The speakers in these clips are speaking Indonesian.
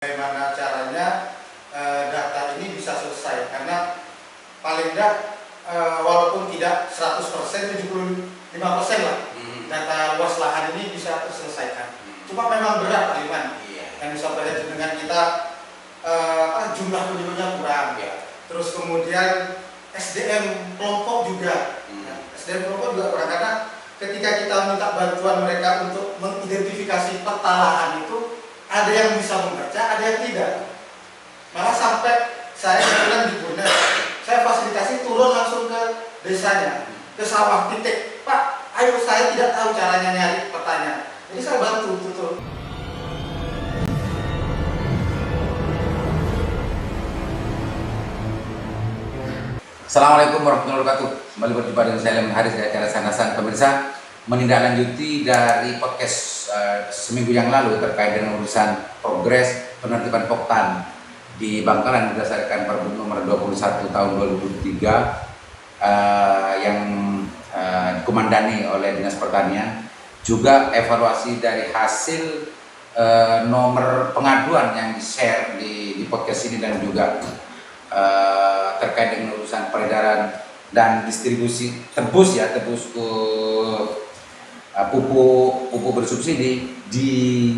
Bagaimana caranya data ini bisa selesai, karena paling tidak walaupun tidak 100%, 75% lah data luas lahan ini bisa terselesaikan. Cuma memang berat Pak Liman, yang bisa terjadi dengan kita jumlah penduduknya kurang, terus kemudian SDM kelompok juga, SDM kelompok juga kurang, karena ketika kita minta bantuan mereka untuk mengidentifikasi peta lahan itu, ada yang bisa membaca, ada yang tidak. Malah sampai saya kebetulan di Bunda, saya fasilitasi turun langsung ke desanya, ke sawah titik. Pak, ayo, saya tidak tahu caranya nyari petanya. Jadi saya bantu tuh. Assalamualaikum warahmatullahi wabarakatuh. Kembali berjumpa dengan saya Lemon Haris dari acara Sanasan. Pemirsa, menindaklanjuti dari podcast seminggu yang lalu terkait dengan urusan progres penertiban Poktan di Bangkalan berdasarkan Pergub nomor 21 tahun 2003 yang dikomandani oleh Dinas Pertanian. Juga evaluasi dari hasil nomor pengaduan yang di-share di podcast ini, dan juga terkait dengan urusan peredaran dan distribusi tebus ke pupuk bersubsidi di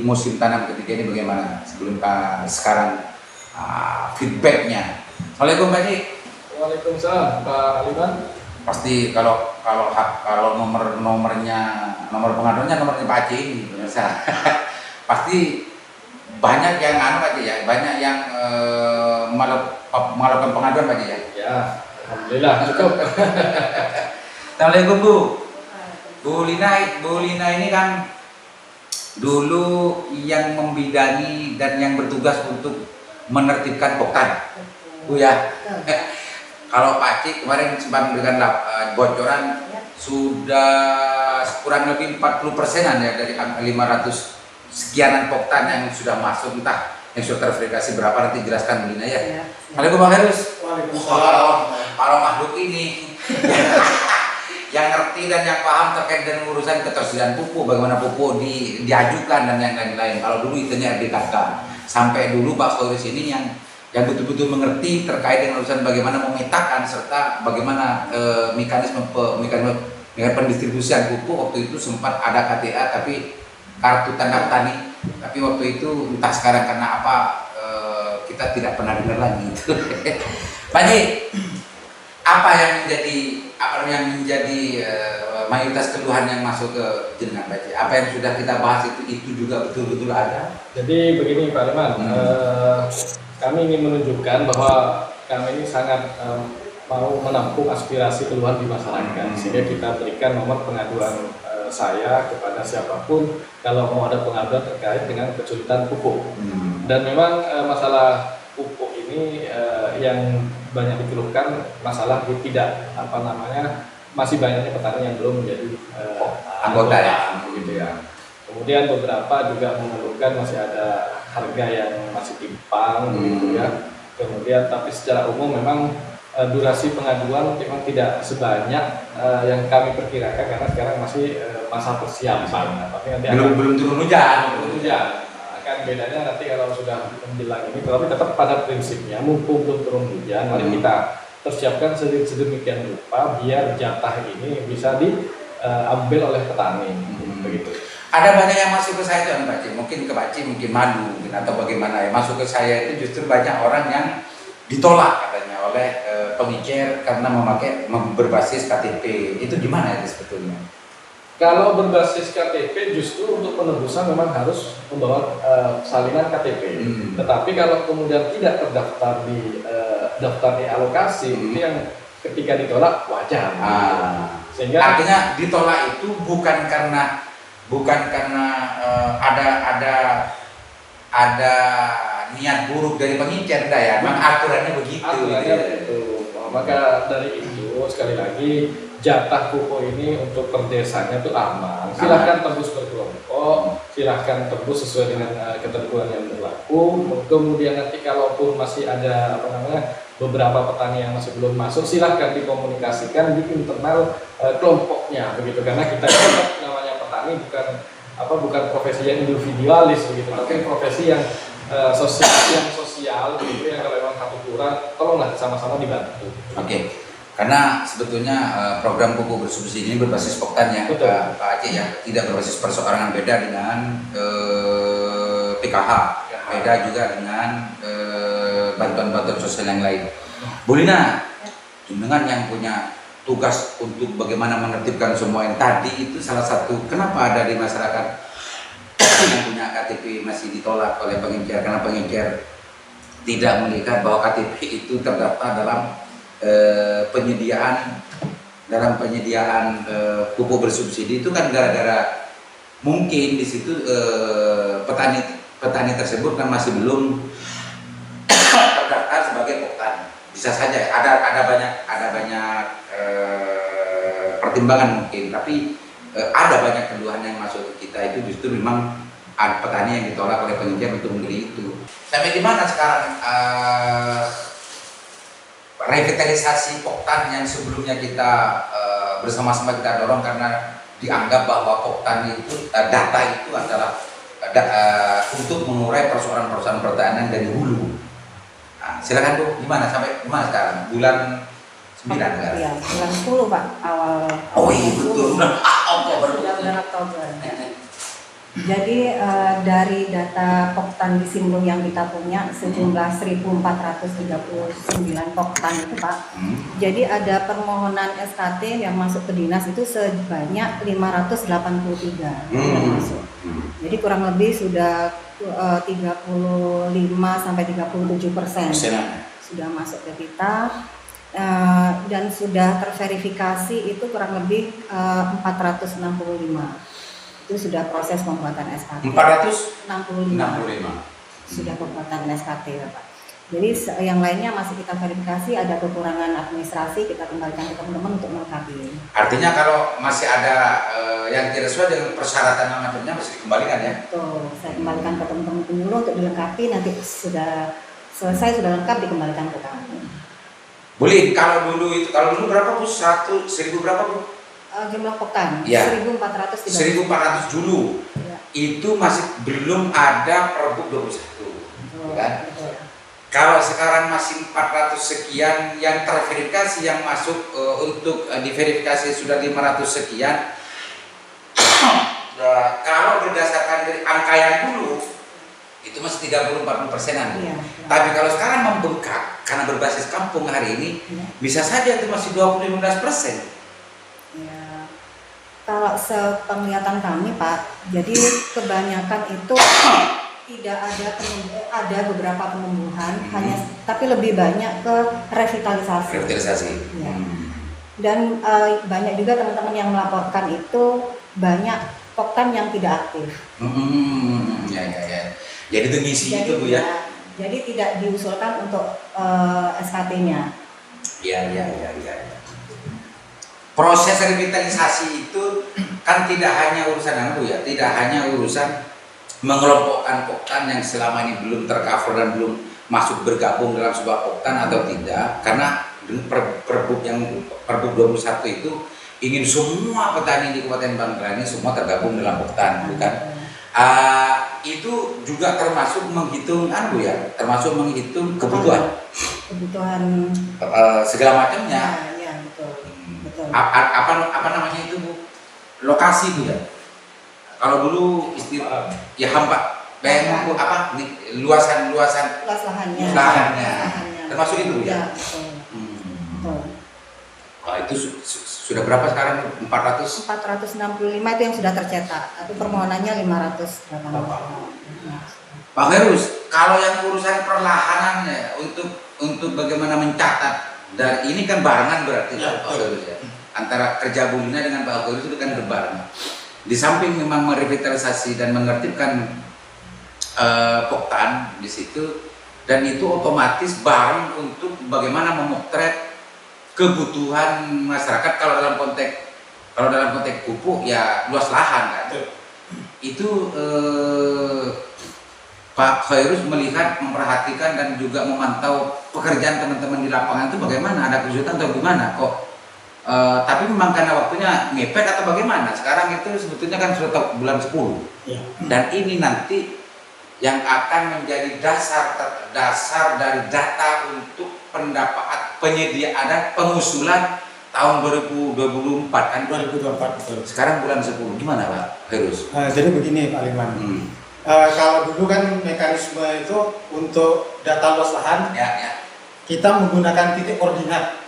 musim tanam ketiga ini bagaimana sebelum sekarang feedbacknya. Assalamualaikum Pak Haji. Waalaikumsalam Pak Aliman. Pasti kalau nomor pengaduannya nomornya Pak Haji ini pemirsa. Pasti banyak yang Pak Haji ya, banyak yang melakukan pengaduan Pak Haji ya. Ya, alhamdulillah cukup. Assalamualaikum Bu. Bu Lina ini kan dulu yang membidangi dan yang bertugas untuk menertibkan Poktan, Bu ya. Kalau Pak Cik kemarin sempat memberikan bocoran sudah kurang lebih 40%-an ya dari 500 sekianan Poktan yang sudah masuk, entah yang sudah terverifikasi berapa, nanti jelaskan Bu Lina ya. Waalaikumsalam Pak Heru. Waalaikumsalam. Kalau makhluk ini yang ngerti dan yang paham terkait dengan urusan ketersediaan pupuk, bagaimana pupuk diajukan dan yang lain-lain. Kalau dulu itunya RDKK, sampai dulu Pak Soris ini yang betul-betul mengerti terkait dengan urusan bagaimana memetakan serta bagaimana mekanisme pendistribusian pupuk. Waktu itu sempat ada KTA, tapi kartu tanda petani, tapi waktu itu entah sekarang karena apa kita tidak pernah dengar lagi itu. Pak Haji, apa yang menjadi mayoritas keluhan yang masuk ke jenengan Pak Haji? Apa yang sudah kita bahas itu juga betul-betul ada? Jadi begini Pak Aliman, kami ingin menunjukkan bahwa kami ini sangat mau menampung aspirasi keluhan di masyarakat, sehingga kita berikan nomor pengaduan saya kepada siapapun kalau mau ada pengaduan terkait dengan kesulitan pupuk. Dan memang masalah pupuk ini yang banyak dikeluhkan masalah masih banyaknya petani yang belum menjadi anggota ya, gitu ya. Kemudian beberapa juga mengeluhkan masih ada harga yang masih timpang gitu ya. Kemudian tapi secara umum memang durasi pengaduan memang tidak sebanyak yang kami perkirakan, karena sekarang masih masa persiapan. Tapi nanti belum turun hujan. Akan bedanya nanti kalau sudah menjelang ini. Tapi tetap pada prinsipnya, mumpung belum turun hujan, mari kita persiapkan sedemikian rupa biar jatah ini bisa diambil oleh petani. Begitu. Ada banyak yang masuk ke saya tuh Pak Haji, mungkin ke Pak Haji mungkin malu atau bagaimana ya, masuk ke saya itu justru banyak orang yang ditolak katanya oleh pengikir karena berbasis KTP. Itu gimana itu sebetulnya? Kalau berbasis KTP justru untuk penebusan memang harus membawa salinan KTP. Tetapi kalau kemudian tidak terdaftar di daftar alokasi, itu yang ketika ditolak wajar. Sehingga artinya ditolak itu bukan karena ada niat buruk dari pengikir, ya. Memang aturannya begitu. Maka dari itu sekali lagi jatah pupuk ini untuk per desanya itu aman. Silahkan tembus berkelompok, silahkan tembus sesuai dengan ketentuan yang berlaku. Kemudian nanti kalaupun masih ada beberapa petani yang masih belum masuk, silahkan dikomunikasikan di internal kelompoknya begitu, karena kita namanya petani bukan profesi yang individualis begitu, tapi profesi yang sosial gitu yang kalau memang satu kurang, tolonglah sama-sama dibantu. Oke. Karena sebetulnya program pupuk bersubsidi ini berbasis poktan ya, Pak Aceh ya, tidak berbasis perseorangan, beda dengan PKH, beda juga dengan bantuan-bantuan sosial yang lain. Bu Lina, dengan yang punya tugas untuk bagaimana menertibkan semua yang tadi itu salah satu kenapa ada di masyarakat yang punya KTP masih ditolak oleh pengecer, karena pengecer tidak melihat bahwa KTP itu terdaftar dalam penyediaan pupuk bersubsidi itu kan gara-gara mungkin di situ petani tersebut kan masih belum terdaftar sebagai poktan. Bisa saja ada banyak pertimbangan mungkin, tapi ada banyak keluhan yang masuk ke kita itu justru memang ada petani yang ditolak oleh pengecer untuk membeli itu. Sampai di mana sekarang revitalisasi poktan yang sebelumnya kita bersama-sama kita dorong karena dianggap bahwa poktan itu data itu adalah untuk mengurai persoalan-persoalan pertanian dari hulu. Nah, silakan Bu, gimana sampai gimana sekarang? Bulan 9 kan? Iya, bulan 10 Pak, awal. Oh iya betul, Oktober. Bulan Oktober. Jadi dari data poktan di Simlung yang kita punya sejumlah 1.439 poktan itu Pak. Jadi ada permohonan SKT yang masuk ke dinas itu sebanyak 583 yang masuk. Jadi kurang lebih sudah 35 sampai 37% sudah masuk ke kita. Dan sudah terverifikasi itu kurang lebih 465. Itu sudah proses pembuatan SKT. 465 sudah pembuatan SKT ya Pak. Jadi yang lainnya masih kita verifikasi, ada kekurangan administrasi, kita kembalikan ke teman-teman untuk melengkapi. Artinya kalau masih ada yang tidak sesuai dengan persyaratan namanya masih dikembalikan ya? Betul, saya kembalikan ke teman-teman penyuluh untuk dilengkapi, nanti sudah selesai, sudah lengkap dikembalikan ke kami. Boleh, kalau dulu berapa Bu? 1.000 berapa Bu? Jumlah poktan ya. 1.400 dulu ya. Itu masih belum ada Pergub 21 kan? Betul. Kalau sekarang masih 400 sekian yang terverifikasi, yang masuk untuk diverifikasi sudah 500 sekian. Kalau berdasarkan dari angka yang dulu itu masih 30-40%an ya. Tapi kalau sekarang membengkak karena berbasis kampung hari ini ya. Bisa saja itu masih 20-15%. Ya, kalau sepenglihatan kami Pak, jadi kebanyakan itu tidak ada beberapa penumbuhan, hanya tapi lebih banyak ke revitalisasi. Ya. Dan banyak juga teman-teman yang melaporkan itu banyak poktan yang tidak aktif. Ya. Jadi itu ngisi itu Bu ya. Jadi tidak diusulkan untuk SKT-nya. Ya. Proses revitalisasi itu kan tidak hanya urusan Bu ya, tidak hanya urusan mengelompokkan poktan yang selama ini belum tercover dan belum masuk bergabung dalam sebuah poktan atau tidak, karena Pergub 21 itu ingin semua petani di Kabupaten Bangka ini semua tergabung dalam poktan, bukan? Itu juga termasuk menghitung Bu ya, termasuk menghitung kebutuhan segala macamnya. Apa namanya itu Bu? Lokasi Bu ya. Kalau dulu istilah ya hampa, Bu apa? Luasan lahannya. Termasuk itu Bu ya. Wah, itu sudah berapa sekarang? 465 itu yang sudah tercetak. Tapi permohonannya 500 berapa? Pak Herus, kalau yang urusan perlahanannya untuk bagaimana mencatat, dan ini kan barengan berarti Pak Herus ya. Antara kerja Bu Lina dengan Pak Herus itu kan berbarengan. Di samping memang merevitalisasi dan menertibkan poktan di situ, dan itu otomatis bareng untuk bagaimana memotret kebutuhan masyarakat. Kalau dalam konteks pupuk ya luas lahan kan. Itu Pak Khairus melihat, memperhatikan dan juga memantau pekerjaan teman-teman di lapangan itu bagaimana, ada kesulitan atau gimana kok? Tapi memang karena waktunya ngepet atau bagaimana? Sekarang itu sebetulnya kan sudah bulan 10 ya. Dan ini nanti yang akan menjadi dasar dari data untuk penyediaan dan pengusulan tahun 2024 kan? 2024 betul. Sekarang bulan 10, gimana Pak Heroes? Jadi begini Pak Liman. Kalau dulu kan mekanisme itu untuk data luas lahan, Ya. kita menggunakan titik koordinat.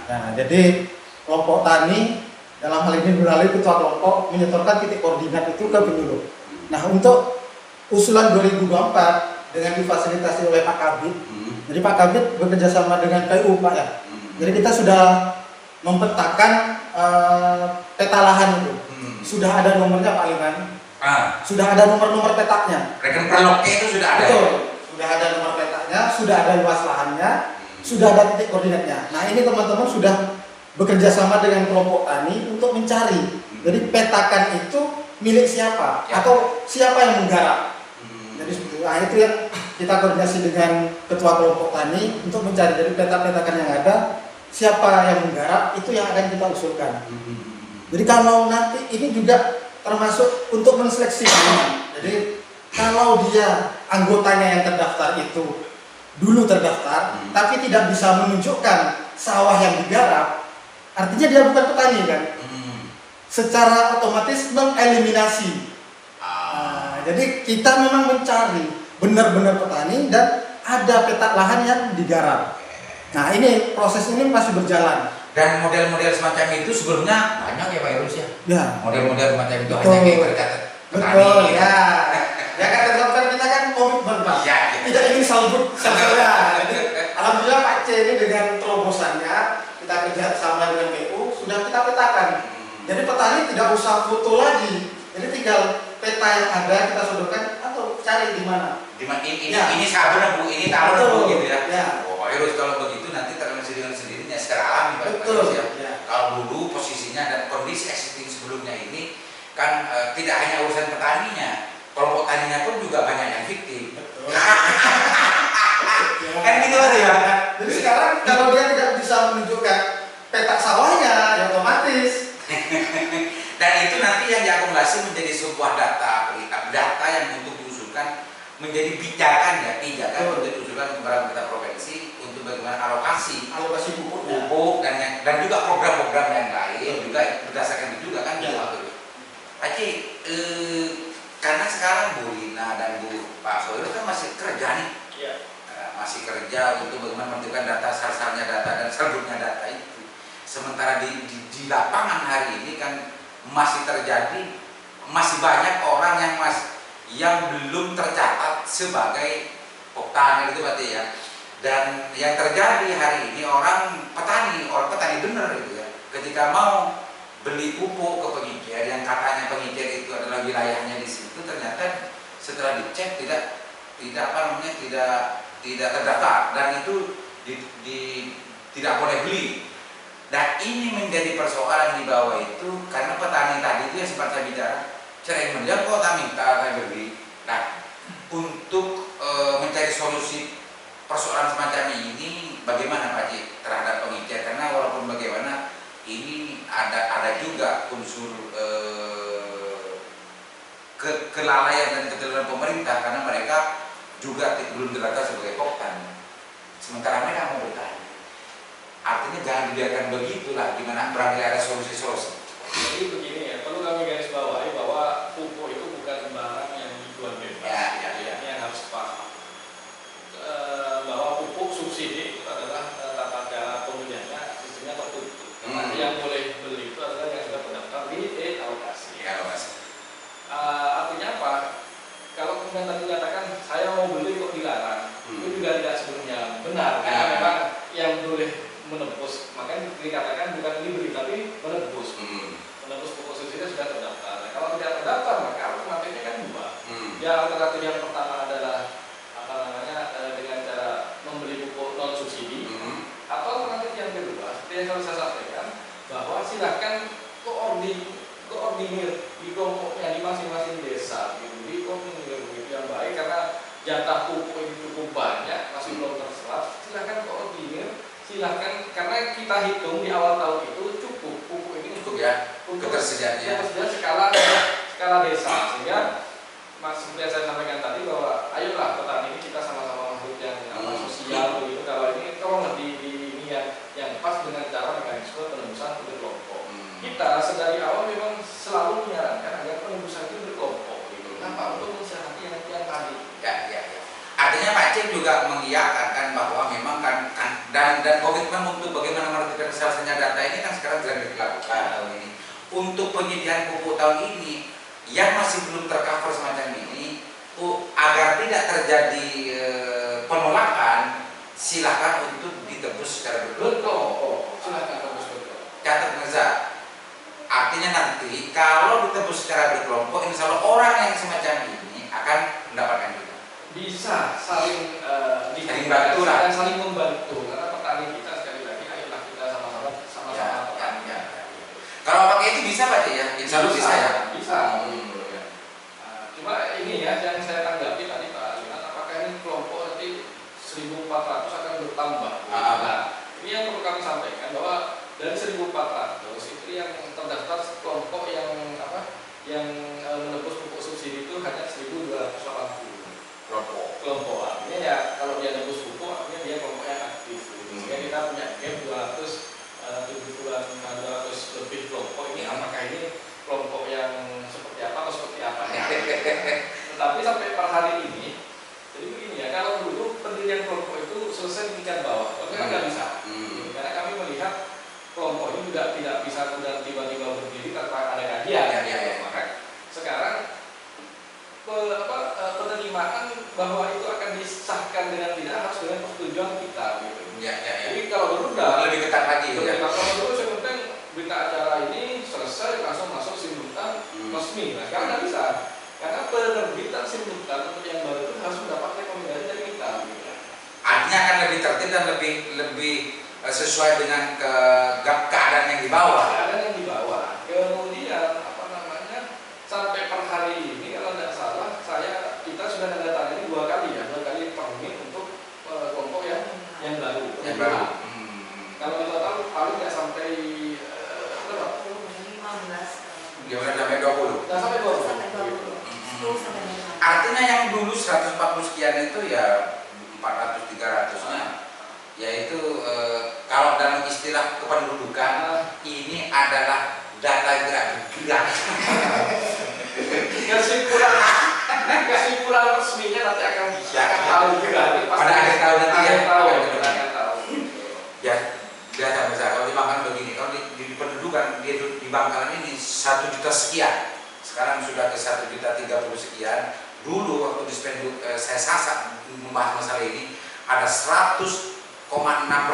Nah, jadi kelompok tani dalam hal ini melalui ketua kelompok menyetorkan titik koordinat itu ke penyuluh. Nah, untuk usulan 2024 dengan difasilitasi oleh Pak Kabit, jadi Pak Kabit bekerja sama dengan PU Pak ya. Jadi kita sudah mempetakan peta lahan itu, sudah ada nomornya Pak Liman, sudah ada nomor-nomor petaknya. Rekan perloknya itu sudah ada. Betul, sudah ada nomor petaknya, sudah ada luas lahannya, sudah ada titik koordinatnya. Nah ini teman-teman sudah bekerja sama dengan kelompok tani untuk mencari. Jadi petakan itu milik siapa atau siapa yang menggarap. Jadi seperti itu. Nah, itu yang kita koordinasi dengan ketua kelompok tani untuk mencari. Jadi peta-petakan yang ada, siapa yang menggarap itu yang akan kita usulkan. Jadi kalau nanti ini juga termasuk untuk menseleksi tanaman. Jadi kalau dia anggotanya yang terdaftar itu dulu terdaftar, tapi tidak bisa menunjukkan sawah yang digarap, artinya dia bukan petani kan? Secara otomatis mengeliminasi. Jadi kita memang mencari benar-benar petani dan ada petak lahan yang digarap. Nah ini proses ini masih berjalan. Dan model-model semacam itu sebelumnya banyak ya Pak Heroes ya? Ya. Model-model semacam itu Betul. hanya kayak berkata petani. Betul ya. Ya kan teman-teman kita kan komitmen Pak. Ya, gitu. Tidak ingin salbut saja. Jadi alhamdulillah Pak C ini dengan terobosannya kita kerja sama dengan PU sudah kita petakan. Jadi petani tidak usah foto lagi. Jadi tinggal peta yang ada kita sodorkan atau cari di mana. Ini sabar Bu, ini taruh Bu gitu ya. Ya. Oh Pak Heroes kalau begitu nanti terkonsumsi dengan sendirinya secara alami Pak Betul. Heroes ya. Ya. Kalau dulu posisinya dan kondisi existing sebelumnya ini kan tidak hanya urusan petaninya, kelompok taninya pun juga banyak yang fiktif. Betul. Kan gitu aja ya. Jadi sekarang kalau dia tidak bisa menunjukkan petak sawahnya, ya otomatis. Dan itu nanti yang diakumulasi menjadi sebuah data yang untuk diusulkan menjadi pijakan untuk diusulkan kepada pemerintah provinsi untuk bagaimana alokasi Pupuknya. pupuk dan juga program-program yang lain juga berdasarkan itu juga kan gitu Pak Heroes. Pak Ci, karena sekarang Bu Lina dan Pak Heroes kan masih kerja nih. Iya. Masih kerja untuk bagaimana menentukan data, sarsalnya data dan serbuknya data itu. Sementara di lapangan hari ini kan masih terjadi, masih banyak orang yang belum tercatat sebagai petani gitu berarti ya. Dan yang terjadi hari ini orang petani benar gitu ya. Ketika mau beli pupuk ke pengikir yang katanya pengikir itu adalah wilayahnya di situ, ternyata setelah dicek tidak terdaftar dan itu tidak boleh beli. Dan ini menjadi persoalan di bawah itu karena petani tadi itu yang sempat saya bicara, saya bilang kok tak minta saya beli. Nah, untuk mencari solusi persoalan semacam ini, bagaimana Pak Cik terhadap pengikir? Karena walaupun bagaimana ini ada juga unsur kelalaian dan ketidakadilan pemerintah karena mereka juga belum terdata sebagai poktan. Sementara mereka mau bertani. Artinya jangan dibiarkan begitulah, gimana barangkali ada solusi-solusi. Jadi begini ya, perlu kami garis bawahi bahwa pupuk itu bukan barang yang dijual bebas. Ya. Ini yang harus paham. Bahwa pupuk subsidi itu adalah tata cara pembeliannya sistemnya tertutup. Yang boleh beli itu adalah yang sudah terdaftar di alokasi. Ya, Mas. Artinya apa? Kalau kemudian tadi nyatakan saya mau beli kok dilarang, itu juga tidak sebenarnya benar. Karena memang yang boleh menembus, makanya dikatakan bukan dibeli tapi menembus. Menembus pupuk subsidi sudah terdaftar. Nah, kalau tidak terdaftar maka alternatifnya kan dua. Ya alternatif yang pertama adalah dengan cara membeli pupuk non subsidi, atau alternatif yang kedua seperti yang selalu saya sampaikan bahwa silahkan koordinir di kelompoknya di masing-masing desa, gitu, di koordinir begitu yang baik karena jatah pupuk ini cukup banyak masih belum terserap. Silahkan koordinir. Silahkan, karena kita hitung di awal tahun itu cukup pupuk ini untuk ketersediaannya skala desa, sehingga seperti yang saya sampaikan tadi bahwa ayo Aceh juga mengiyakan kan bahwa memang dan komitmen untuk bagaimana menertibkan selesainya data ini kan sekarang sedang dilakukan tahun ini. Untuk penyediaan pupuk tahun ini yang masih belum tercover semacam ini, agar tidak terjadi penolakan, silakan untuk ditebus secara berkelompok. Silakan tebus berkelompok. Catat Mirza. Artinya nanti kalau ditebus secara berkelompok, insya Allah orang yang semacam ini akan mendapatkan juga. Bisa saling bantu lah. dan saling membantu karena petani kita sekali lagi ayolah kita sama-sama petani. Kalau pakai itu bisa Pak ya? Insya Allah bisa ya. Bisa. Cuma ini ya yang saya tanggapi tadi Pak Aliman, apakah ini kelompok nanti 1.400 akan bertambah? Nah, ini yang perlu kami sampaikan bahwa dari 1.400 itu yang terdaftar kelompok yang menebus pupuk subsidi itu hanya 1.280 kelompok. Artinya ya kalau dia nebus pupuk artinya dia kelompok yang aktif. Sehingga kita punya gap 200 lebih kelompok ini. Apakah ini kelompok yang seperti apa atau seperti apa? Tetapi sampai per hari ini, jadi begini ya, kalau dulu pendirian kelompok itu selesai di tingkat bawah, tapi kan nggak bisa. Karena kami melihat kelompok ini juga tidak bisa kemudian tiba-tiba berdiri tanpa ada kajian. Maka sekarang penerimaan bahwa itu akan disahkan dengan tidak harus dengan persetujuan kita gitu. Jadi kalau dulu lebih ketat lagi ya. Kalau dulu sebenarnya berita acara ini selesai langsung masuk simultan resmi. Nah sekarang nggak bisa karena penerbitan simultan untuk yang baru itu harus mendapat rekomendasi dari kita. Gitu. Artinya akan lebih tertib dan lebih sesuai dengan keadaan yang di bawah. Keadaan yang di bawah. Kemudian sampai per hari ini kalau tidak salah kita sudah mendatangani 2 kali permit untuk kelompok yang baru. Kalau kita tahu paling nggak sampai berapa? 15. Gimana sampai 20? Nggak sampai 20. Sampai 20. Artinya yang dulu 140 sekian itu ya 400-300-nya, yaitu kalau dalam istilah kependudukan ini adalah data gerak. Kesimpulan resminya nanti akan tahu juga. Pada akhir tahun nanti ya. Akan tahu. Ya, biasa kalau di Bangkalan begini, kalau di pendudukan di Bangkalan ini 1 juta sekian, sekarang sudah ke 1.030.000 sekian. Dulu waktu di Spenduk saya sasak membahas masalah ini ada 100,6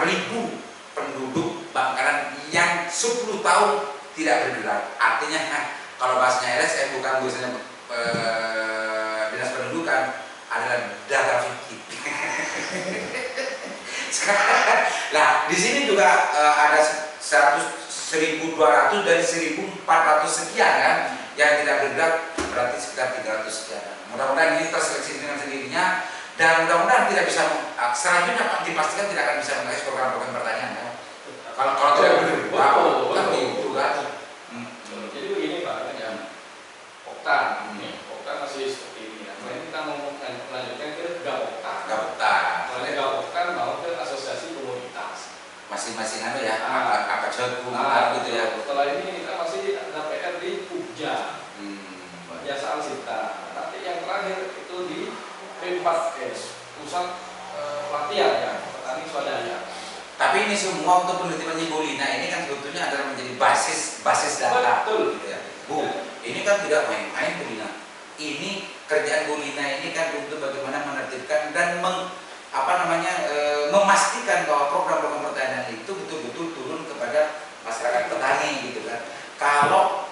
ribu penduduk Bangkalan yang 10 tahun tidak bergerak. Artinya kalau bahasanya LSM bukan biasanya dinas pendudukan adalah data fiktif. Nah, di sini juga ada 1.200 dari 1.400 sekian kan yang tidak bergerak, berarti sekitar 300 sekian. Mudah-mudahan ini terseleksi dengan sendirinya dan mudah-mudahan tidak bisa selanjutnya dipastikan tidak akan bisa mengais program-program pertanian kan. Kalau tidak bergerak, tapi itu kan. Jadi begini Pak, Oktan masih seperti ini. Nah, kita mau melanjutkan ke Gapoktan. Soalnya Gapoktan mau ke asosiasi komoditas. Masing-masing ya, apa jagung gitu ya. Setelah ini kita masih ada PR di Pugja, Jasa Alsita. Nanti yang terakhir itu di P4S, pusat pelatihan ya, petani swadaya. Tapi ini semua untuk penelitian Bolina ini kan sebetulnya adalah menjadi basis data. Betul. Gitu ya. Bu, ini kan tidak main-main Bolina. Ini kerjaan Bolina ini kan untuk bagaimana menertibkan dan memastikan bahwa program-program pertanian itu betul-betul turun kepada masyarakat petani gitu kan. Kalau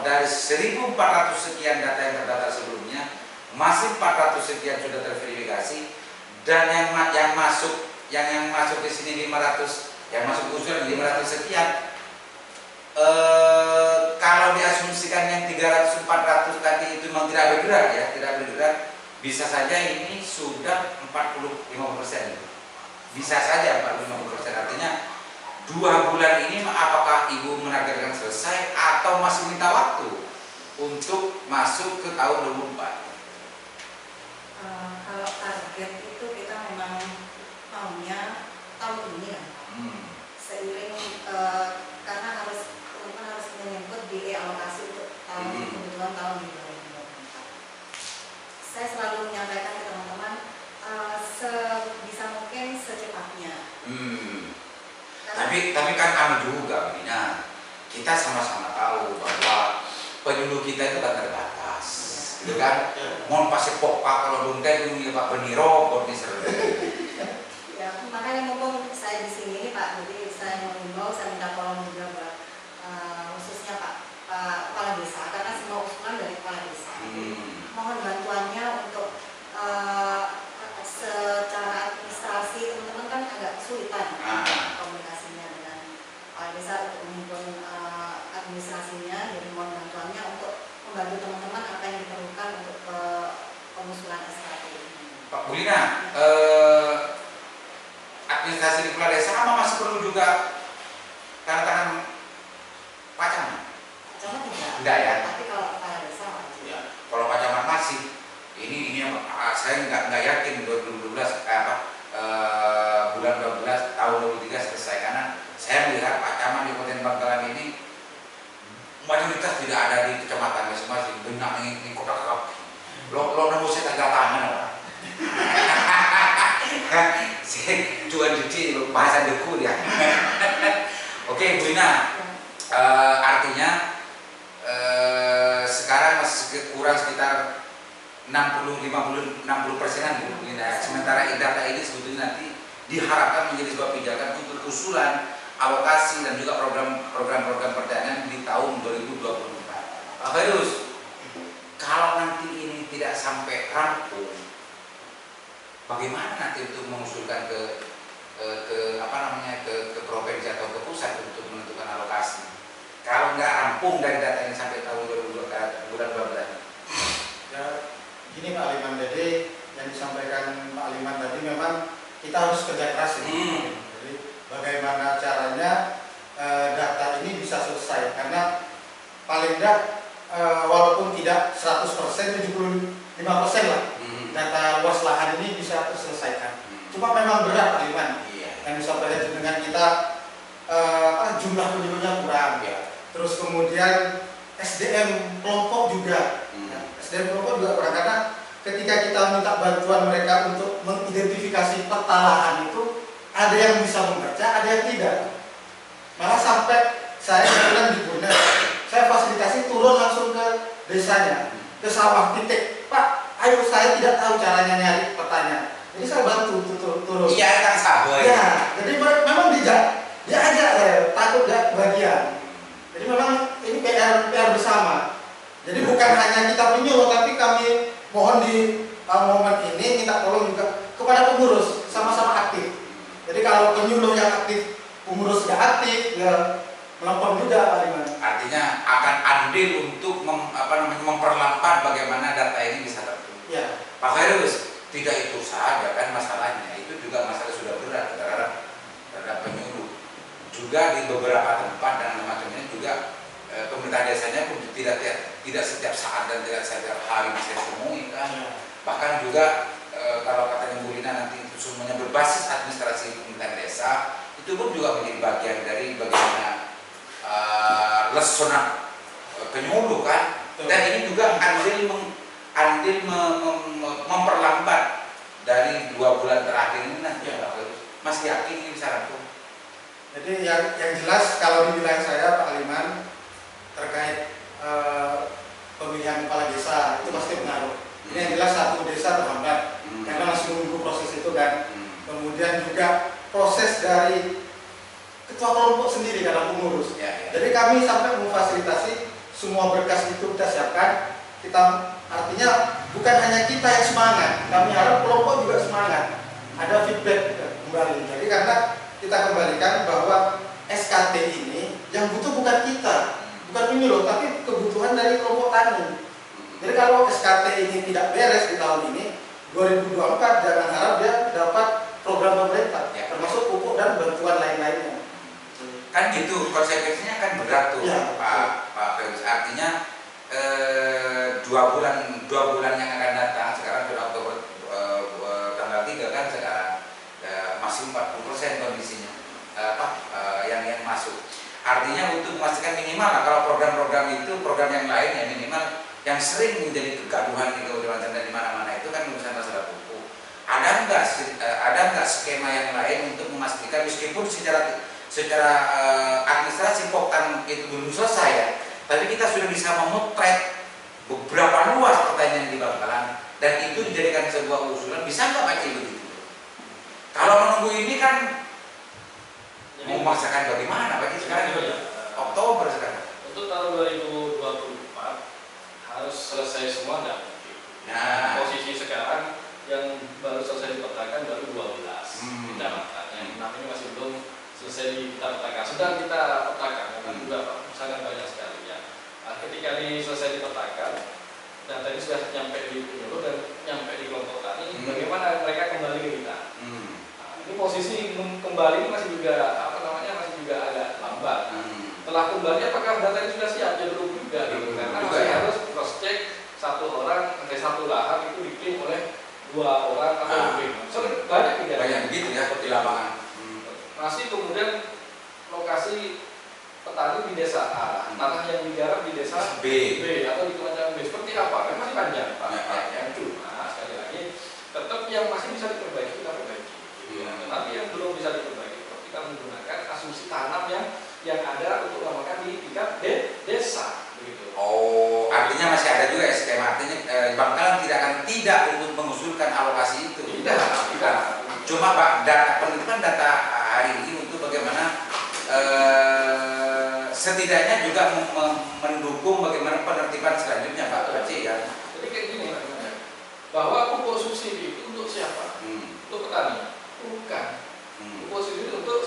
dari 1.400 sekian data yang terdaftar sebelumnya masih 400 sekian sudah terverifikasi dan yang masuk ke sini 500, yang masuk usulan 500 sekian. Kalau diasumsikan yang 300-400 tadi itu memang tidak bergerak, bisa saja ini sudah 45%. Bisa saja 45%. Artinya 2 bulan ini apakah Ibu menargetkan selesai atau masih minta waktu untuk masuk ke tahun 2024? Kalau target itu kita memang maunya tahun ini kan. Seiring karena teman-teman harus menyebut di alokasi untuk kebutuhan tahun 2024. Saya selalu menyampaikan ke teman-teman Tapi kan kami juga, Bina, kita sama-sama tahu bahwa penyuluh kita itu kan terbatas, gitu kan? Mohon pasti pokok kalau belum tahu Pak Beniro, kok diseru. Ya, makanya mumpung saya di sini nih Pak, jadi saya mengimbau, saya minta tolong juga buat khususnya Pak Kepala Desa, karena semua usulan dari Kepala Desa. Mohon bantuannya untuk secara administrasi, teman-teman kan agak kesulitan komunikasinya dengan Kepala Desa untuk menghimpun administrasinya, jadi mohon bantuannya untuk membantu teman-teman apa yang diperlukan untuk pengusulan SKT ini. Pak Bulina, administrasi di Kepala Desa apa masih perlu juga tanda tangan Pak Camat? Camat tidak. Enggak ya? Tapi kalau Kepala Desa wajib. Ya, kalau Pak Camat masih, ini saya nggak yakin 2012 bulan 12 tahun 2003 selesai, karena saya melihat Pak Camat di Kabupaten Bangkalan ini mayoritas tidak ada di kecamatan masing-masing, benar ini kota-kota. Lo nemu saya tanda tangan lah. Cuan cuci bahasa deku dia. Oke, Bu Ina, artinya sekarang masih kurang sekitar 60-50-60%-an Bu Ina. Sementara data ini sebetulnya nanti diharapkan menjadi sebuah pijakan untuk usulan alokasi dan juga program-program pertanian di tahun 2024. Pak Ferus, kalau nanti ini tidak sampai rampung, bagaimana nanti untuk mengusulkan ke provinsi atau ke pusat untuk menentukan alokasi? Kalau nggak rampung dari data ini sampai tahun 2012 bulan 12. Ya, gini Pak Aliman, jadi yang disampaikan Pak Aliman tadi memang kita harus kerja keras ini. Jadi bagaimana caranya data ini bisa selesai, karena paling tidak walaupun tidak 100%, 75% lah data luas lahan ini bisa terselesaikan. Cuma memang berat Pak Aliman. Yang disampaikan dengan kita jumlah penduduknya kurang, terus kemudian SDM kelompok juga, SDM kelompok juga kurang, karena ketika kita minta bantuan mereka untuk mengidentifikasi peta lahan itu ada yang bisa membaca, ada yang tidak. Malah sampai saya kebetulan di Bunda, saya fasilitasi turun langsung ke desanya, ke sawah titik, Pak, ayo saya tidak tahu caranya nyari petanya. Jadi saya bantu turun. Iya, kan sabar. Ya, jadi memang dia ajak takut gak bagian. Jadi memang ini PR bersama. Jadi bukan hanya kita penyuluh, tapi kami mohon di momen ini minta tolong juga kepada pengurus sama-sama aktif. Jadi kalau penyuluh yang aktif, pengurus gak aktif, ya melempem juga Pak Liman. Artinya akan andil untuk memperlambat bagaimana data ini bisa tertutup. Ya. Pak Ferus, tidak itu saja kan masalahnya, itu juga masalah sudah berat terhadap penyuluh. Juga di beberapa tempat dan macamnya juga pemerintah desanya pun tidak setiap saat dan tidak setiap hari bisa ditemui kan. Bahkan juga kalau katanya Bu Lina nanti itu semuanya berbasis administrasi pemerintah desa, itu pun juga menjadi bagian dari bagaimana lesona penyuluh kan. Dan ini juga andil memperlambat dari 2 bulan terakhir ini nanti ya Pak Ferus. Masih yakin ini bisa rampung? Jadi yang jelas kalau di wilayah saya Pak Aliman terkait pemilihan kepala desa itu pasti pengaruh. Ini yang jelas satu desa terhambat karena masih menunggu proses itu kan. Kemudian juga proses dari ketua kelompok sendiri karena pengurus. Jadi kami sampai memfasilitasi semua berkas itu kita siapkan. Kita artinya bukan hanya kita yang semangat, kami harap kelompok juga semangat. Ada feedback kembali. Jadi karena kita kembalikan bahwa SKT ini yang butuh bukan kita, bukan penyuluh, tapi kebutuhan dari kelompok tani. Jadi kalau SKT ini tidak beres di tahun ini, 2024 jangan harap dia dapat program pemerintah, termasuk pupuk dan bantuan lain-lainnya. Kan gitu, konsekuensinya kan berat tuh Pak Ferus. Artinya 2 bulan yang akan datang, sekarang sudah Oktober tanggal 3 kan sekarang masih 40% kondisinya yang masuk. Artinya untuk memastikan minimal lah, kalau program-program itu program yang lain ya minimal yang sering menjadi kegaduhan di Kabupaten dan di mana-mana itu kan urusan masalah pupuk. Ada ada nggak skema yang lain untuk memastikan meskipun secara administrasi Poktan itu belum selesai ya, tapi kita sudah bisa memotret beberapa luas pertanian di Bangkalan dan itu dijadikan sebuah usulan. Bisa nggak Pak Ci begitu? Kalau menunggu ini kan memaksakan bagaimana Pak Ci sekarang Oktober sekarang. Untuk tahun 2024 harus selesai semua dan Nah, posisi sekarang yang baru selesai dipetakan baru 12 kecamatan. Yang 6 ini masih belum selesai kita petakan. Sedang kita petakan, memang juga sangat banyak sekali ya. Nah, ketika ini selesai dipetakan, dan tadi sudah nyampe di penyuluh dan nyampe di kelompok tani, bagaimana mereka kembali ke kita? Nah, ini posisi kembali ini masih juga masih juga agak lambat. Setelah kembali apakah data ini sudah siap? Ya belum juga gitu. Karena masih harus cross check satu orang dari satu lahan itu diklaim oleh 2 orang atau lebih. Banyak tidak? Banyak begitu ya di lapangan. Masih kemudian lokasi petani di desa A, tanah yang digarap di desa B atau di kecamatan B. Seperti apa? Kan masih panjang Pak. Ya. Yang cuma sekali lagi tetap yang masih bisa diperbaiki kita perbaiki. Tapi yang belum bisa diperbaiki kita menggunakan asumsi tanam yang ada untuk melakukan di tingkat desa. Begitu. Oh, artinya masih ada juga ya skema. Artinya Bangkalan tidak untuk mengusulkan alokasi itu. Tidak. Cuma Pak, penentukan data hari ini untuk bagaimana setidaknya juga mendukung bagaimana penertiban selanjutnya Pak Haji ya. Jadi kayak gini bahwa pupuk subsidi itu untuk siapa? Untuk petani? Bukan. Pupuk subsidi untuk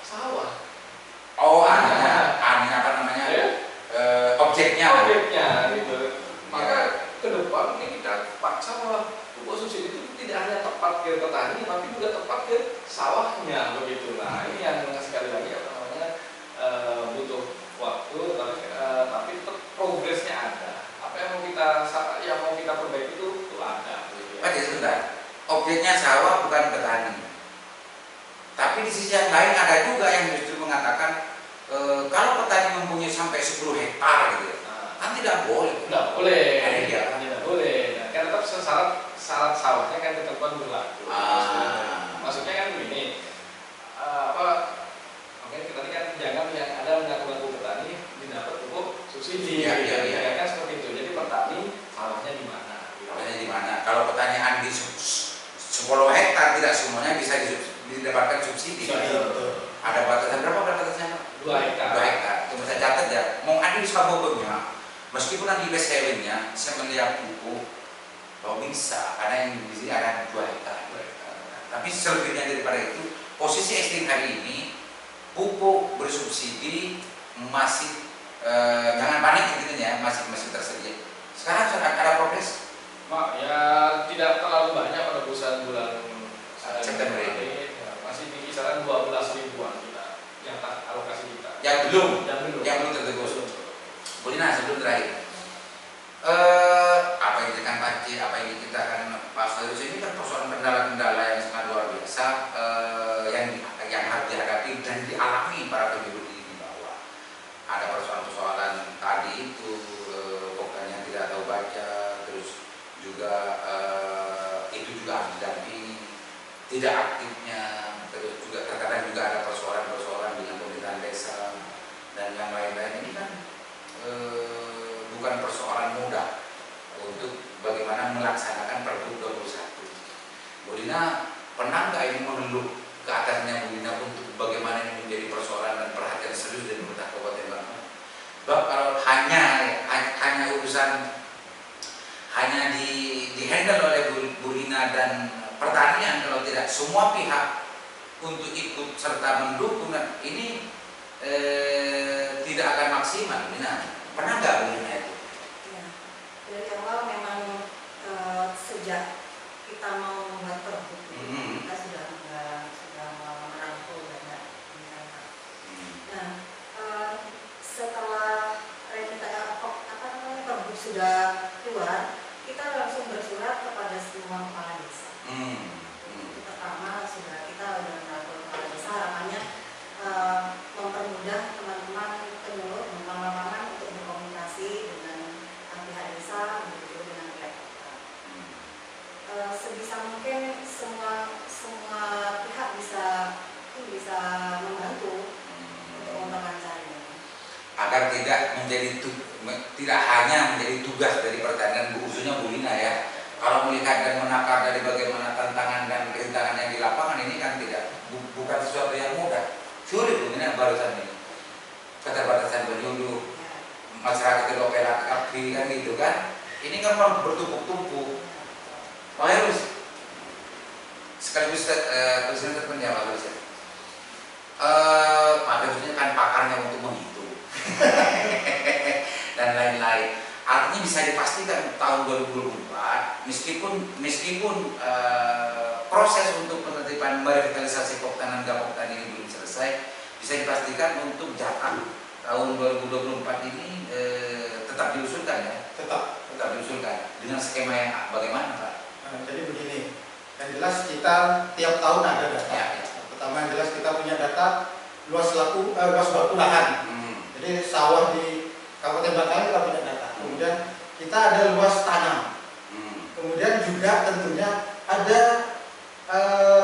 sawah. Oh, apa namanya? Ya? Objeknya gitu. Maka ke depan ini kita paksa bahwa pupuk subsidi itu tidak hanya tepat ke petani, tapi juga tepat ke sawahnya begitu. Nah, ini yang sekali lagi butuh waktu, tapi tetap progresnya ada. Apa yang mau kita perbaiki itu ada. Gitu ya. Pak Haji, sebentar. Objeknya sawah bukan petani. Tapi di sisi yang lain ada juga yang justru mengatakan kalau petani mempunyai sampai 10 hektar gitu, kan tidak boleh. Tidak boleh. Tidak boleh. Nah, kan tetap syarat sawahnya kan ketentuan berlaku. Maksudnya kan begini, makanya kita ini kan jangan yang ada mengaku-ngaku petani didapat pupuk subsidi. Iya. Kan seperti itu. Jadi petani sawahnya di mana? Sawahnya di mana? Kalau pertanyaan di 10 hektar tidak semuanya bisa didapatkan subsidi. Ada batasan berapa batasnya? 2 hektar. 2 hektar. Cuma saya catat ya, mau ada di Sabobognya, meskipun nanti best sellingnya saya melihat pupuk, bisa, karena yang di sini ada 2 hektar. Tapi selebihnya daripada itu, posisi ekstrim hari ini, pupuk bersubsidi masih, jangan panik intinya ya, masih tersedia. Sekarang sudah ada progres? Mak, ya tidak terlalu banyak pada bulan September ini. Masih di kisaran 12 ribuan kita yang alokasi kita. Yang belum tertebus. Bu Lina, sebelum terakhir, apa yang dikatakan Pak Haji, apa yang diceritakan Pak Sodus ini kan persoalan kendala-kendala yang sangat luar biasa yang harus dihadapi dan dialami para penyuluh di bawah. Ada persoalan-persoalan tadi itu bukan yang tidak tahu baca, terus juga itu juga harus didampingi, tidak aktifnya, terus juga terkadang juga ada persoalan-persoalan dengan pemerintahan desa dan yang lain-lain. Ini kan bukan persoalan mudah untuk bagaimana melaksanakan Pergub 21. Bu Lina pernah nggak ini mengeluh ke atasnya Bu Lina untuk bagaimana ini menjadi persoalan dan perhatian serius dari pemerintah Kabupaten Bangkalan? Sebab kalau hanya urusan di handle oleh Bu Lina dan pertanian, kalau tidak semua pihak untuk ikut serta mendukung, ini tidak akan maksimal. Bu Lina, pernah nggak Bu Lina itu? Ya, dari awal memang sejak kita mau membuat Pergub kita sudah merangkul banyak mereka. Nah, setelah Pergub sudah keluar, kita langsung bersurat kepada semua kepala desa. Itu pertama kita sudah merangkul kepala desa, harapannya mempermudah teman-teman penyuluh tentang lapangan untuk berkomunikasi dengan pihak desa, begitu dengan pihak kota. Sebisa mungkin agar tidak hanya menjadi tugas dari pertanian, khususnya Bu Lina ya. Kalau melihat dan menakar dari bagaimana tantangan dan rintangan yang di lapangan ini kan bukan sesuatu yang mudah. Sulit Bu Lina barusan ini. Keterbatasan penyuluh, masyarakat itu api kan gitu kan. Ini kan bertumpuk-tumpuk. Pak Herus, sekaligus presiden terpilih Pak Herus ya. Pak Herusnya kan pakarnya untuk menghitung dan lain-lain. Artinya bisa dipastikan tahun 2024 meskipun proses untuk penertiban merevitalisasi Poktan dan Gapoktan ini belum selesai, bisa dipastikan untuk jatah tahun 2024 ini tetap diusulkan ya. Tetap diusulkan dengan skema yang bagaimana Pak? Jadi begini, yang jelas kita tiap tahun ada data. Ya. Pertama yang jelas kita punya data luas baku lahan. Jadi sawah di Kabupaten Bangkalan kita punya data. Kemudian kita ada luas tanam. Kemudian juga tentunya ada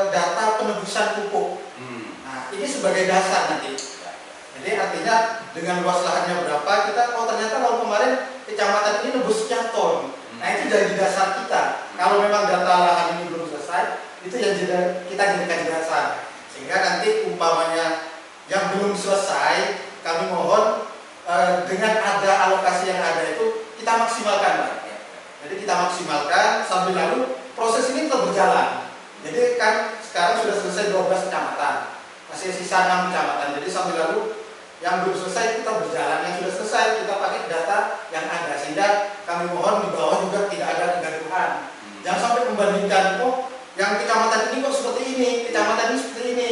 data penebusan pupuk. Nah ini sebagai dasar nanti. Jadi artinya dengan luas lahannya berapa kita, ternyata tahun kemarin kecamatan ini nebus sekian ton. Nah itu jadi dasar kita. Kalau memang data lahan ini belum selesai, itu yang kita jadikan dasar. Sehingga nanti umpamanya yang belum selesai, kami mohon dengan ada alokasi yang ada itu kita maksimalkan, Pak. Jadi kita maksimalkan sambil lalu proses ini tetap berjalan. Jadi kan sekarang sudah selesai 12 kecamatan, masih sisa 6 kecamatan. Jadi sambil lalu yang belum selesai kita berjalan, yang sudah selesai kita pakai data yang ada, sehingga kami mohon di bawah juga tidak ada kegaduhan. Jangan sampai membandingkan, yang kecamatan ini kok seperti ini, kecamatan ini seperti ini,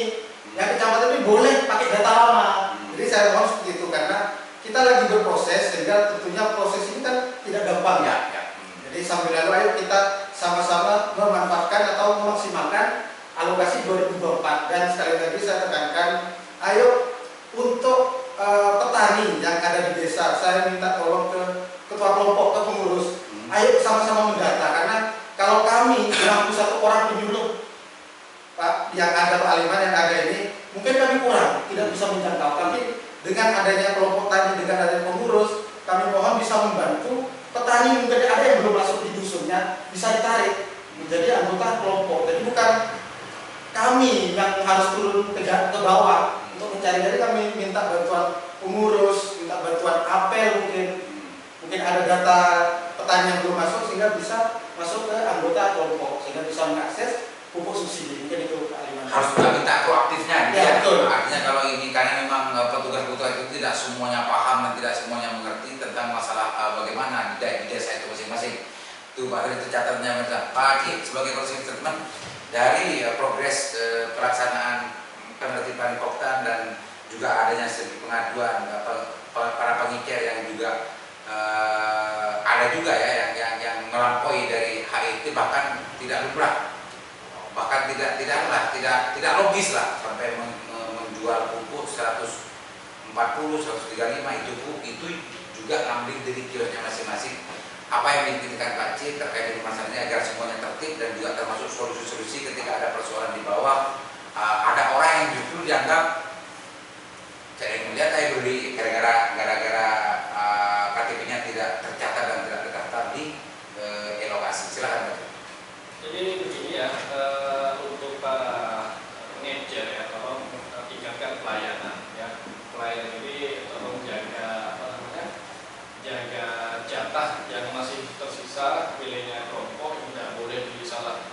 yang kecamatan ini boleh pakai data lama. Jadi saya mohon seperti itu karena kita lagi berproses, sehingga tentunya proses ini kan tidak gampang ya. Jadi sambil lalu ayo kita sama-sama memanfaatkan atau memaksimalkan alokasi 2024. Dan sekali lagi saya tekankan, ayo untuk petani yang ada di desa, saya minta tolong ke ketua kelompok, ke pengurus, ayo sama-sama mendata, karena kalau kami 61 orang penyuluh Pak yang ada, Pak Aliman yang ada ini, mungkin kami kurang, tidak bisa menjangkau. Tapi dengan adanya kelompok tani, dengan adanya pengurus, kami mohon bisa membantu petani, mungkin ada yang belum masuk di dusunnya, bisa ditarik menjadi anggota kelompok. Jadi bukan kami yang harus turun ke bawah untuk mencari. Jadi kami minta bantuan pengurus, minta bantuan apel, mungkin ada data petani yang belum masuk sehingga bisa masuk ke anggota kelompok, sehingga bisa mengakses pupuk subsidi. Mungkin itu Pak Aliman. Harus juga minta proaktifnya. Ya, betul. Artinya kalau ini karena memang petugas-petugas itu tidak semuanya paham dan tidak semuanya mengerti tentang masalah bagaimana di desa itu masing-masing. Itu Pak Heri, itu catatannya Pak Haji sebagai closing statement dari progres pelaksanaan penertiban Poktan dan juga adanya segi pengaduan para pengikir yang juga ada juga ya yang melampaui dari HIT, bahkan tidak lumrah, bahkan tidak logis lah sampai menjual pupuk 140, 135 itu juga ngambil dari kiosnya masing-masing. Apa yang diinginkan Pak C terkait dengan masalah ini agar semuanya tertib dan juga termasuk solusi-solusi ketika ada persoalan di bawah, ada orang yang justru dianggap saya melihat saya beli gara-gara KTP-nya tidak tercatat dan tidak terdaftar di elokasi. Silakan Pak. Jadi begini ya, untuk para manajer ya, tolong tingkatkan pelayanan ya. Pelayanan ini tolong jaga jaga jatah yang masih tersisa miliknya kelompok, tidak boleh disalah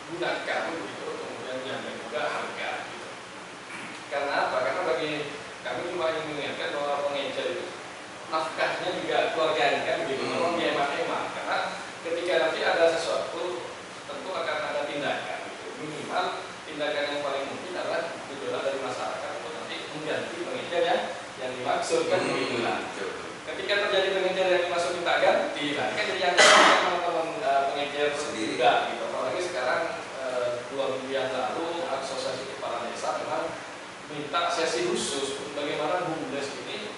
gunakan gitu, kemudian jaga juga harga gitu. Karena apa? Karena bagi kami cuma ingin mengingatkan bahwa pengecer itu nafkahnya juga keluarganya kan begitu, memang dia hemat. Karena ketika nanti ada sesuatu tentu akan ada tindakan gitu. Minimal tindakan yang paling mungkin adalah didola dari masyarakat untuk nanti mengganti pengecer yang dimaksudkan begitu lah. Ketika terjadi pengecer yang dimaksud minta ganti, nah kan jadi yang teman-teman pengecer sendiri juga gitu. Apalagi sekarang 2 minggu yang lalu asosiasi kepala desa memang minta sesi khusus bagaimana BUMDes ini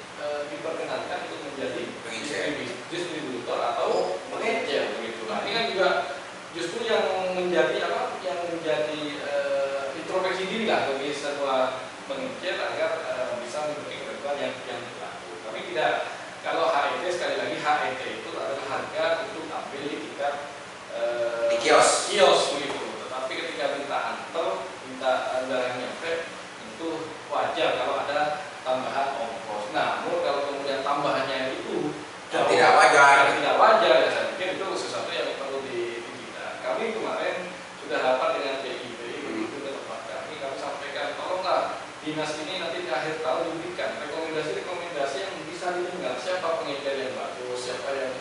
diperkenankan untuk menjadi distributor atau pengecer begitu. Nah ini kan juga justru yang menjadi introspeksi diri lah bagi sebuah pengecer agar bisa mengikuti ketentuan yang berlaku. Tapi tidak. Kalau HET sekali lagi HET itu adalah harga untuk ambil di tingkat Di kios. begitu. Tetapi ketika minta antar, minta barang nyampe itu wajar kalau ada tambahan ongkos. Namun kalau kemudian tambahannya itu Tidak wajar. tidak wajar, ya saya pikir itu sesuatu yang perlu ditindak. Kami kemarin sudah rapat dengan PIB begitu ke tempat kami sampaikan tolonglah dinas ini nanti di akhir tahun diberikan rekomendasi yang bisa didengar, siapa pengedar yang bagus, siapa yang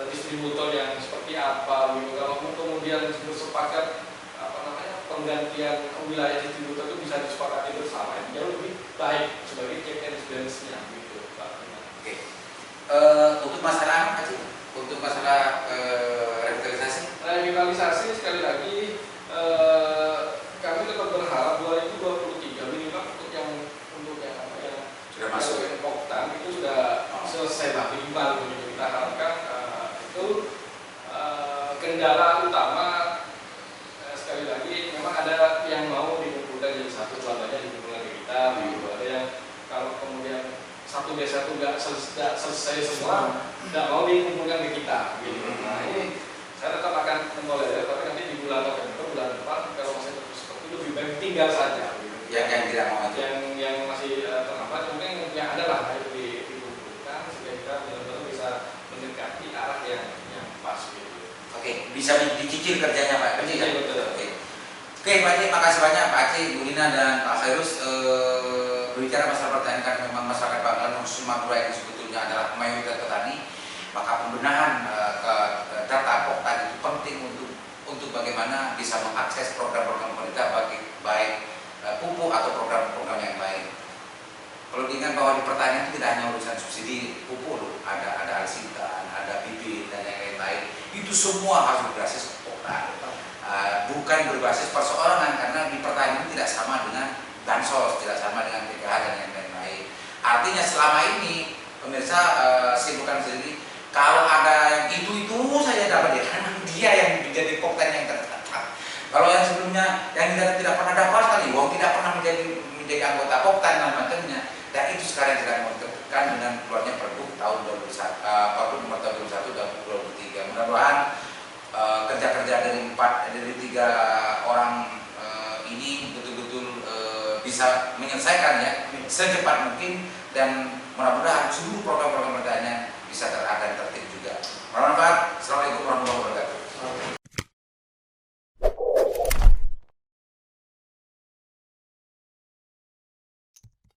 distributor yang seperti apa gitu. Kalau kemudian bersepakat penggantian wilayah distributor itu bisa disepakati bersama, itu jauh lebih baik sebagai check and balance-nya gitu Pak. Oke. Untuk masalah apa sih? Untuk masalah Revitalisasi sekali lagi kami tetap berharap 2023 minimal untuk yang sudah masuk yang Poktan itu sudah selesai lah minimal begitu. Kita harapkan itu kendala utama sekali lagi memang ada yang mau dikumpulkan jadi satu keluarganya dikumpulkan ke kita begitu. Ada yang kalau kemudian satu desa itu nggak selesai semua nggak mau dikumpulkan ke kita gitu. Nah ini saya tetap akan mentolerir, tapi nanti di bulan November, bulan depan kalau masih terus seperti itu lebih baik tinggal saja gitu. yang tidak mau itu. Yang masih terlambat mungkin yang ada lah itu dikumpulkan sehingga kita benar-benar bisa mendekati arah yang pas gitu. Oke, bisa dicicil kerjanya Pak. Iya, betul. Oke, Pak Aceh, makasih banyak Pak Aceh, Bu Lina dan Pak Khairus. Berbicara masalah pertanian kan memang masyarakat Bangkalan khusus Madura yang sebetulnya adalah mayoritas petani, maka pembenahan data Poktan itu penting untuk bagaimana bisa mengakses program-program pemerintah baik pupuk atau program-program yang lain. Perlu diingat bahwa di pertanian itu tidak hanya urusan subsidi pupuk loh, ada alsintan, ada bibit dan yang lain-lain. Itu semua harus berbasis Poktan. Bukan berbasis perseorangan, karena di pertanian tidak sama dengan bansos, tidak sama dengan PKH dan yang lain-lain. Artinya selama ini pemirsa simpulkan sendiri, kalau ada yang itu saja dapat ya, karena dia yang menjadi Poktan yang terdaftar. Kalau yang sebelumnya yang tidak pernah dapat sekali, wong tidak pernah menjadi anggota Poktan dan macamnya. Dan itu sekarang sedang ditekan dengan keluarnya Pergub tahun 2021, Pergub nomor tahun 2021 dan 2023. Mudah-mudahan kerja-kerja dari 3 orang ini betul-betul bisa menyelesaikan ya secepat mungkin, dan mudah-mudahan seluruh program-program pertanian bisa teratasi.